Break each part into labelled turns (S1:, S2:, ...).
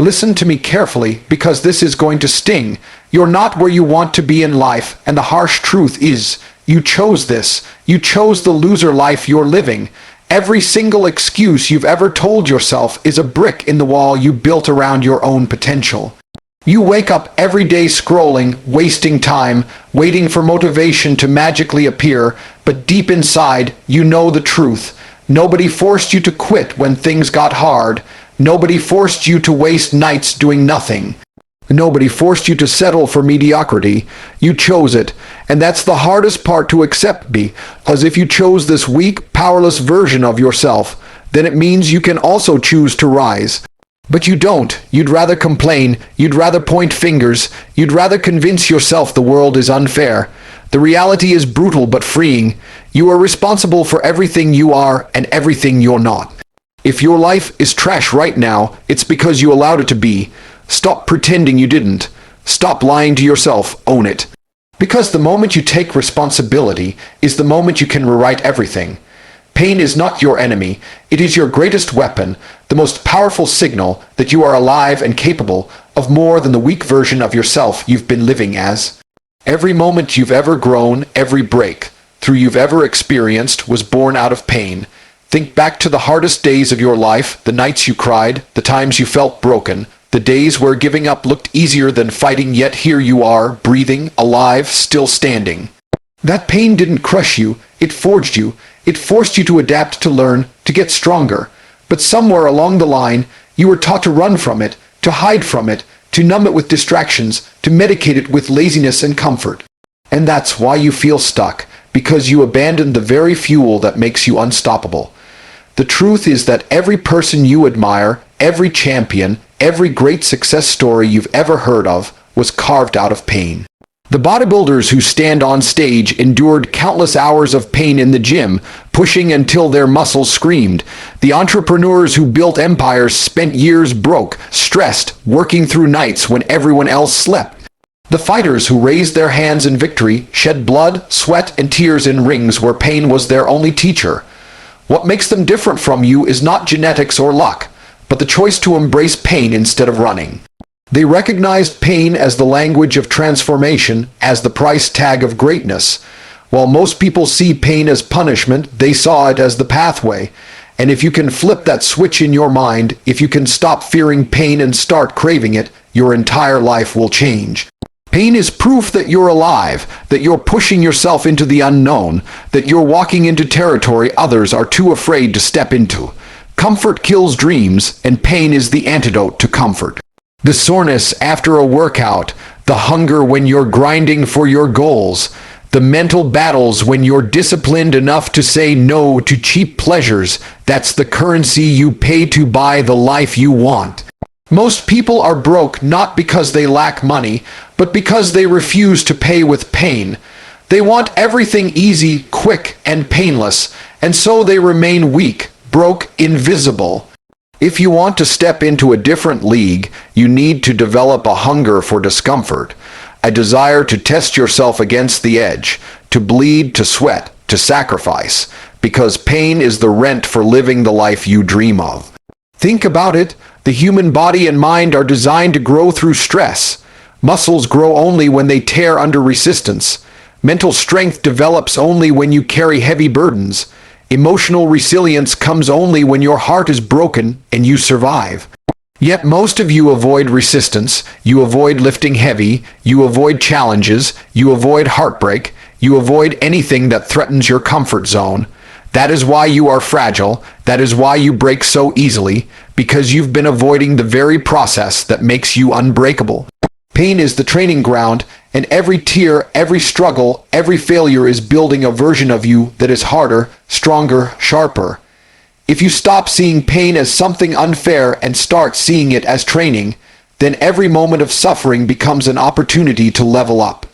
S1: Listen to me carefully, because this is going to sting. You're not where you want to be in life, and the harsh truth is, you chose this. You chose the loser life you're living. Every single excuse you've ever told yourself is a brick in the wall you built around your own potential. You wake up every day scrolling, wasting time, waiting for motivation to magically appear, but deep inside, you know the truth. Nobody forced you to quit when things got hard. Nobody forced you to waste nights doing nothing. Nobody forced you to settle for mediocrity. You chose it, and that's the hardest part to accept, because if you chose this weak, powerless version of yourself, then it means you can also choose to rise. But you don't. You'd rather complain, you'd rather point fingers, you'd rather convince yourself the world is unfair. The reality is brutal but freeing. You are responsible for everything you are and everything you're not. If your life is trash right now, it's because you allowed it to be. Stop pretending you didn't. Stop lying to yourself. Own it. Because the moment you take responsibility is the moment you can rewrite everything. Pain is not your enemy. It is your greatest weapon, the most powerful signal that you are alive and capable of more than the weak version of yourself you've been living as. Every moment you've ever grown, every breakthrough you've ever experienced was born out of pain. Think back to the hardest days of your life, the nights you cried, the times you felt broken, the days where giving up looked easier than fighting, yet here you are, breathing, alive, still standing. That pain didn't crush you, it forged you. It forced you to adapt, to learn, to get stronger. But somewhere along the line, you were taught to run from it, to hide from it, to numb it with distractions, to medicate it with laziness and comfort. And that's why you feel stuck, because you abandoned the very fuel that makes you unstoppable. The truth is that every person you admire, every champion, every great success story you've ever heard of was carved out of pain. The bodybuilders who stand on stage endured countless hours of pain in the gym, pushing until their muscles screamed. The entrepreneurs who built empires spent years broke, stressed, working through nights when everyone else slept. The fighters who raised their hands in victory shed blood, sweat, and tears in rings where pain was their only teacher. What makes them different from you is not genetics or luck, but the choice to embrace pain instead of running. They recognized pain as the language of transformation, as the price tag of greatness. While most people see pain as punishment, they saw it as the pathway. And if you can flip that switch in your mind, if you can stop fearing pain and start craving it, your entire life will change. Pain is proof that you're alive, that you're pushing yourself into the unknown, that you're walking into territory others are too afraid to step into. Comfort kills dreams, and pain is the antidote to comfort. The soreness after a workout, the hunger when you're grinding for your goals, the mental battles when you're disciplined enough to say no to cheap pleasures, that's the currency you pay to buy the life you want. Most people are broke not because they lack money, but because they refuse to pay with pain. They want everything easy, quick, and painless, and so they remain weak, broke, invisible. If you want to step into a different league, you need to develop a hunger for discomfort, a desire to test yourself against the edge, to bleed, to sweat, to sacrifice, because pain is the rent for living the life you dream of. Think about it. The human body and mind are designed to grow through stress. Muscles grow only when they tear under resistance. Mental strength develops only when you carry heavy burdens. Emotional resilience comes only when your heart is broken and you survive. Yet most of you avoid resistance, you avoid lifting heavy, you avoid challenges, you avoid heartbreak, you avoid anything that threatens your comfort zone. That is why you are fragile, that is why you break so easily, because you've been avoiding the very process that makes you unbreakable. Pain is the training ground, and every tear, every struggle, every failure is building a version of you that is harder, stronger, sharper. If you stop seeing pain as something unfair and start seeing it as training, then every moment of suffering becomes an opportunity to level up.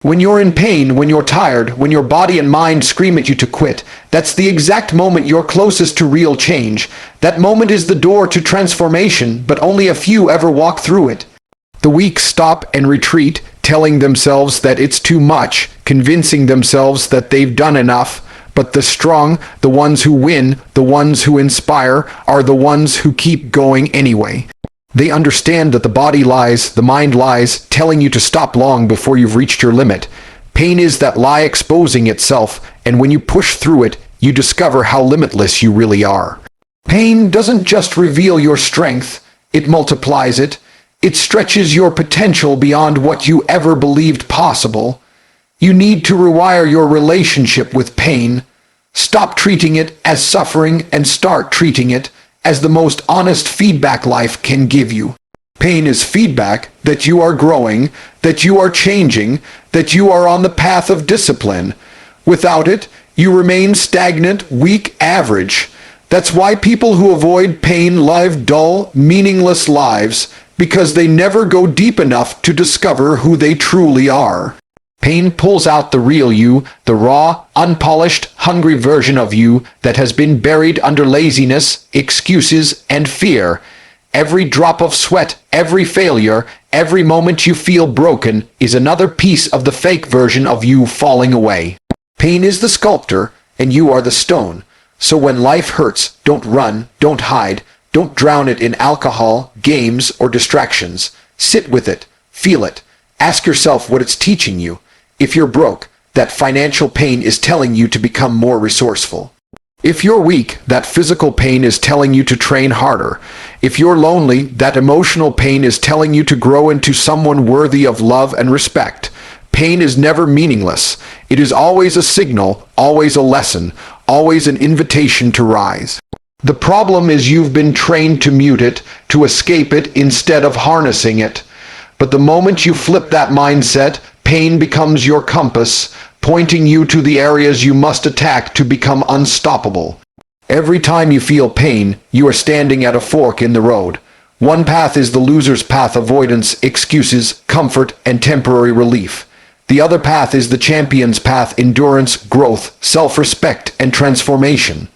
S1: When you're in pain, when you're tired, when your body and mind scream at you to quit, that's the exact moment you're closest to real change. That moment is the door to transformation, but only a few ever walk through it. The weak stop and retreat, telling themselves that it's too much, convincing themselves that they've done enough. But the strong, the ones who win, the ones who inspire, are the ones who keep going anyway. They understand that the body lies, the mind lies, telling you to stop long before you've reached your limit. Pain is that lie exposing itself, and when you push through it, you discover how limitless you really are. Pain doesn't just reveal your strength, it multiplies it. It stretches your potential beyond what you ever believed possible. You need to rewire your relationship with pain. Stop treating it as suffering and start treating it as the most honest feedback life can give you. Pain is feedback that you are growing, that you are changing, that you are on the path of discipline. Without it, you remain stagnant, weak, average. That's why people who avoid pain live dull, meaningless lives, because they never go deep enough to discover who they truly are. Pain pulls out the real you, the raw, unpolished, hungry version of you that has been buried under laziness, excuses, and fear. Every drop of sweat, every failure, every moment you feel broken is another piece of the fake version of you falling away. Pain is the sculptor, and you are the stone. So when life hurts, don't run, don't hide, don't drown it in alcohol, games, or distractions. Sit with it, feel it, ask yourself what it's teaching you. If you're broke, that financial pain is telling you to become more resourceful. If you're weak, that physical pain is telling you to train harder. If you're lonely, that emotional pain is telling you to grow into someone worthy of love and respect. Pain is never meaningless. It is always a signal, always a lesson, always an invitation to rise. The problem is you've been trained to mute it, to escape it instead of harnessing it. But the moment you flip that mindset, pain becomes your compass, pointing you to the areas you must attack to become unstoppable. Every time you feel pain, you are standing at a fork in the road. One path is the loser's path: avoidance, excuses, comfort, and temporary relief. The other path is the champion's path: endurance, growth, self-respect, and transformation.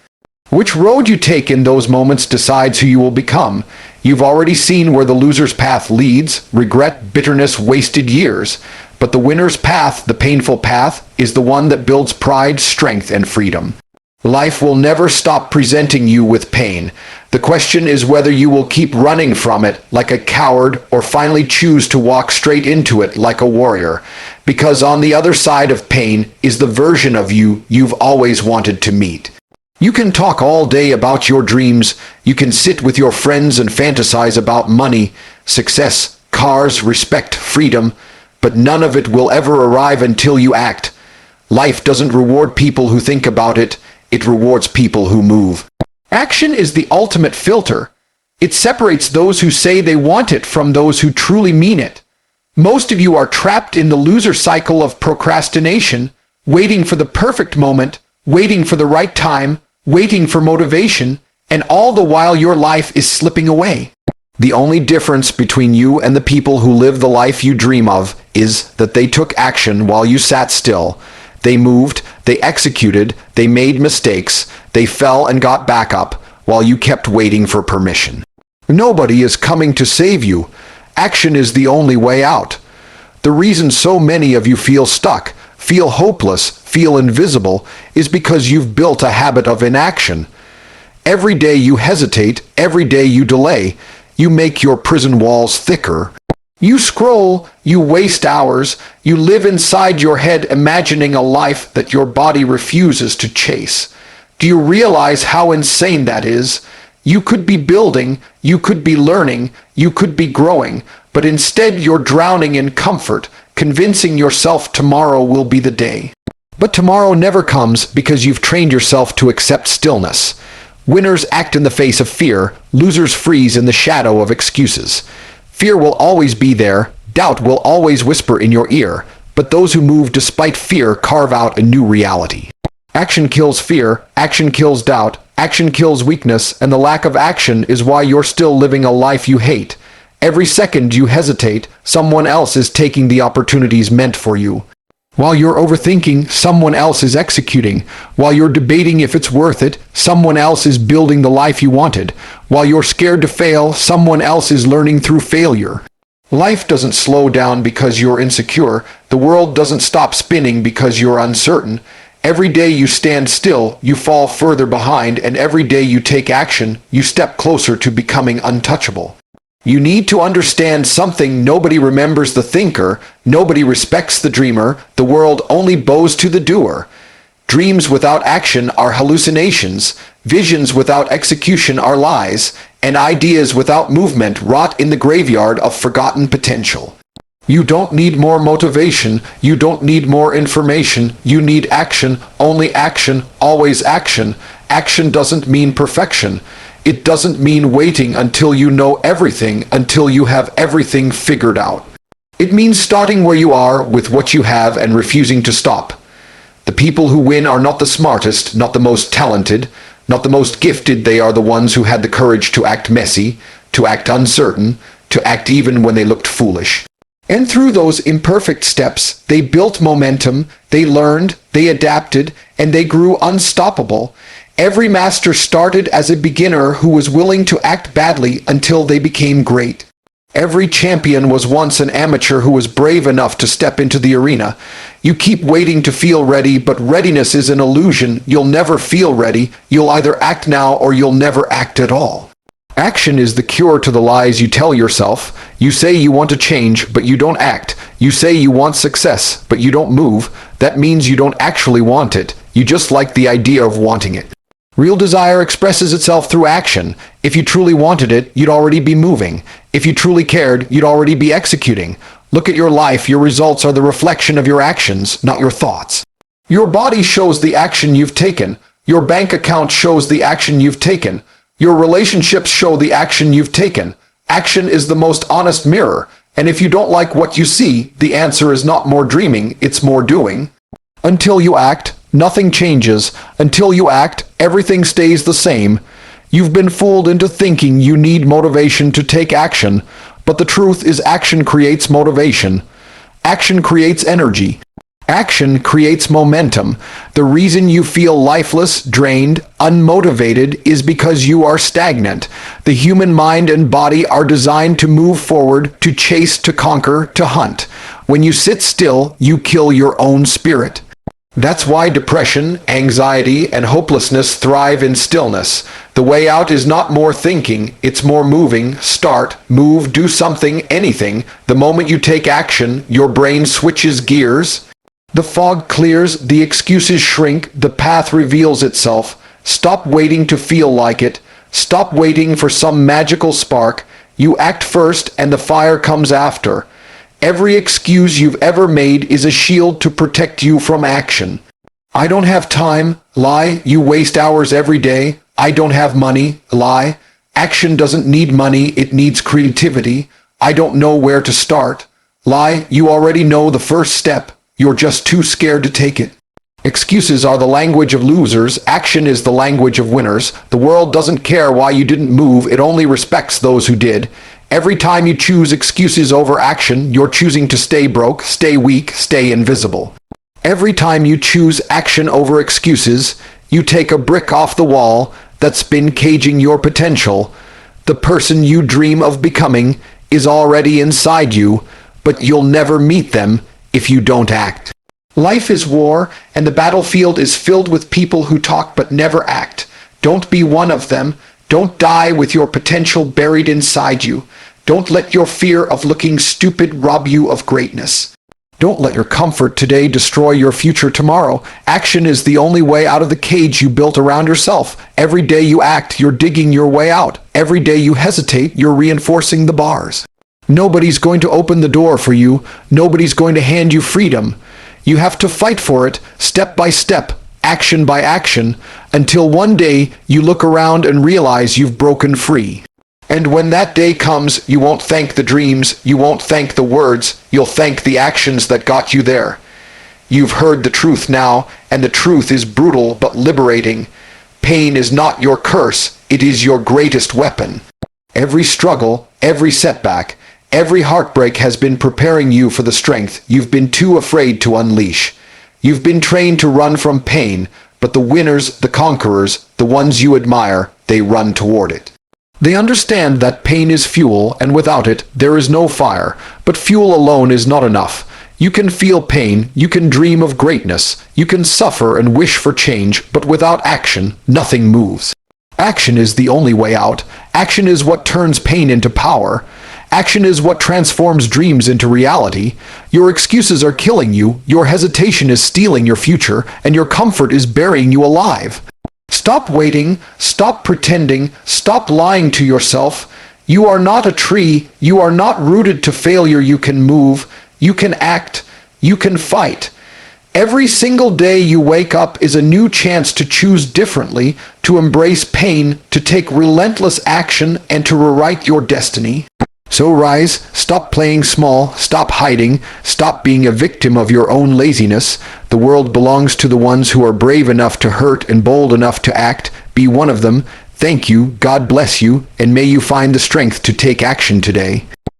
S1: Which road you take in those moments decides who you will become. You've already seen where the loser's path leads: regret, bitterness, wasted years. But the winner's path, the painful path, is the one that builds pride, strength, and freedom. Life will never stop presenting you with pain. The question is whether you will keep running from it like a coward or finally choose to walk straight into it like a warrior. Because on the other side of pain is the version of you you've always wanted to meet. You can talk all day about your dreams. You can sit with your friends and fantasize about money, success, cars, respect, freedom. But none of it will ever arrive until you act. Life doesn't reward people who think about it. It rewards people who move. Action is the ultimate filter. It separates those who say they want it from those who truly mean it. Most of you are trapped in the loser cycle of procrastination, waiting for the perfect moment, waiting for the right time, waiting for motivation, and all the while your life is slipping away. The only difference between you and the people who live the life you dream of is that they took action while you sat still. They moved, they executed, they made mistakes, they fell and got back up, while you kept waiting for permission. Nobody is coming to save you. Action is the only way out. The reason so many of you feel stuck, feel hopeless, feel invisible, is because you've built a habit of inaction. Every day you hesitate, every day you delay, you make your prison walls thicker. You scroll, you waste hours, you live inside your head imagining a life that your body refuses to chase. Do you realize how insane that is? You could be building, you could be learning, you could be growing, but instead you're drowning in comfort, convincing yourself tomorrow will be the day. But tomorrow never comes because you've trained yourself to accept stillness. Winners act in the face of fear, losers freeze in the shadow of excuses. Fear will always be there, doubt will always whisper in your ear, but those who move despite fear carve out a new reality. Action kills fear, action kills doubt, action kills weakness, and the lack of action is why you're still living a life you hate. Every second you hesitate, someone else is taking the opportunities meant for you. While you're overthinking, someone else is executing. While you're debating if it's worth it, someone else is building the life you wanted. While you're scared to fail, someone else is learning through failure. Life doesn't slow down because you're insecure. The world doesn't stop spinning because you're uncertain. Every day you stand still, you fall further behind, and every day you take action, you step closer to becoming untouchable. You need to understand something: nobody remembers the thinker, nobody respects the dreamer, the world only bows to the doer. Dreams without action are hallucinations, visions without execution are lies, and ideas without movement rot in the graveyard of forgotten potential. You don't need more motivation, you don't need more information, you need action, only action, always action. Action doesn't mean perfection. It doesn't mean waiting until you know everything, until you have everything figured out. It means starting where you are with what you have and refusing to stop. The people who win are not the smartest, not the most talented, not the most gifted. They are the ones who had the courage to act messy, to act uncertain, to act even when they looked foolish. And through those imperfect steps, they built momentum, they learned, they adapted, and they grew unstoppable. Every master started as a beginner who was willing to act badly until they became great. Every champion was once an amateur who was brave enough to step into the arena. You keep waiting to feel ready, but readiness is an illusion. You'll never feel ready. You'll either act now or you'll never act at all. Action is the cure to the lies you tell yourself. You say you want to change, but you don't act. You say you want success, but you don't move. That means you don't actually want it. You just like the idea of wanting it. Real desire expresses itself through action. If you truly wanted it, you'd already be moving. If you truly cared, you'd already be executing. Look at your life. Your results are the reflection of your actions, not your thoughts. Your body shows the action you've taken. Your bank account shows the action you've taken. Your relationships show the action you've taken. Action is the most honest mirror. And if you don't like what you see, the answer is not more dreaming, it's more doing. Until you act, nothing changes. Until you act, everything stays the same. You've been fooled into thinking you need motivation to take action, but the truth is action creates motivation. Action creates energy. Action creates momentum. The reason you feel lifeless, drained, unmotivated is because you are stagnant. The human mind and body are designed to move forward, to chase, to conquer, to hunt. When you sit still, you kill your own spirit. That's why depression, anxiety, and hopelessness thrive in stillness. The way out is not more thinking, it's more moving. Start, move, do something, anything. The moment you take action, your brain switches gears. The fog clears, the excuses shrink, the path reveals itself. Stop waiting to feel like it. Stop waiting for some magical spark. You act first and the fire comes after. Every excuse you've ever made is a shield to protect you from action. I don't have time. Lie. You waste hours every day. I don't have money. Lie. Action doesn't need money, it needs creativity. I don't know where to start. Lie. You already know the first step. You're just too scared to take it. Excuses are the language of losers. Action is the language of winners. The world doesn't care why you didn't move. It only respects those who did. Every time you choose excuses over action, you're choosing to stay broke, stay weak, stay invisible. Every time you choose action over excuses, you take a brick off the wall that's been caging your potential. The person you dream of becoming is already inside you, but you'll never meet them if you don't act. Life is war, and the battlefield is filled with people who talk but never act. Don't be one of them. Don't die with your potential buried inside you. Don't let your fear of looking stupid rob you of greatness. Don't let your comfort today destroy your future tomorrow. Action is the only way out of the cage you built around yourself. Every day you act, you're digging your way out. Every day you hesitate, you're reinforcing the bars. Nobody's going to open the door for you. Nobody's going to hand you freedom. You have to fight for it, step by step, action by action, until one day you look around and realize you've broken free. And when that day comes, you won't thank the dreams, you won't thank the words, you'll thank the actions that got you there. You've heard the truth now, and the truth is brutal but liberating. Pain is not your curse, it is your greatest weapon. Every struggle, every setback, every heartbreak has been preparing you for the strength you've been too afraid to unleash. You've been trained to run from pain, but the winners, the conquerors, the ones you admire, they run toward it. They understand that pain is fuel, and without it, there is no fire. But fuel alone is not enough. You can feel pain, you can dream of greatness, you can suffer and wish for change, but without action, nothing moves. Action is the only way out. Action is what turns pain into power. Action is what transforms dreams into reality. Your excuses are killing you, your hesitation is stealing your future, and your comfort is burying you alive. Stop waiting, stop pretending, stop lying to yourself. You are not a tree, you are not rooted to failure. You can move, you can act, you can fight. Every single day you wake up is a new chance to choose differently, to embrace pain, to take relentless action, and to rewrite your destiny. So rise, stop playing small, stop hiding, stop being a victim of your own laziness. The world belongs to the ones who are brave enough to hurt and bold enough to act. Be one of them. Thank you, God bless you, and may you find the strength to take action today.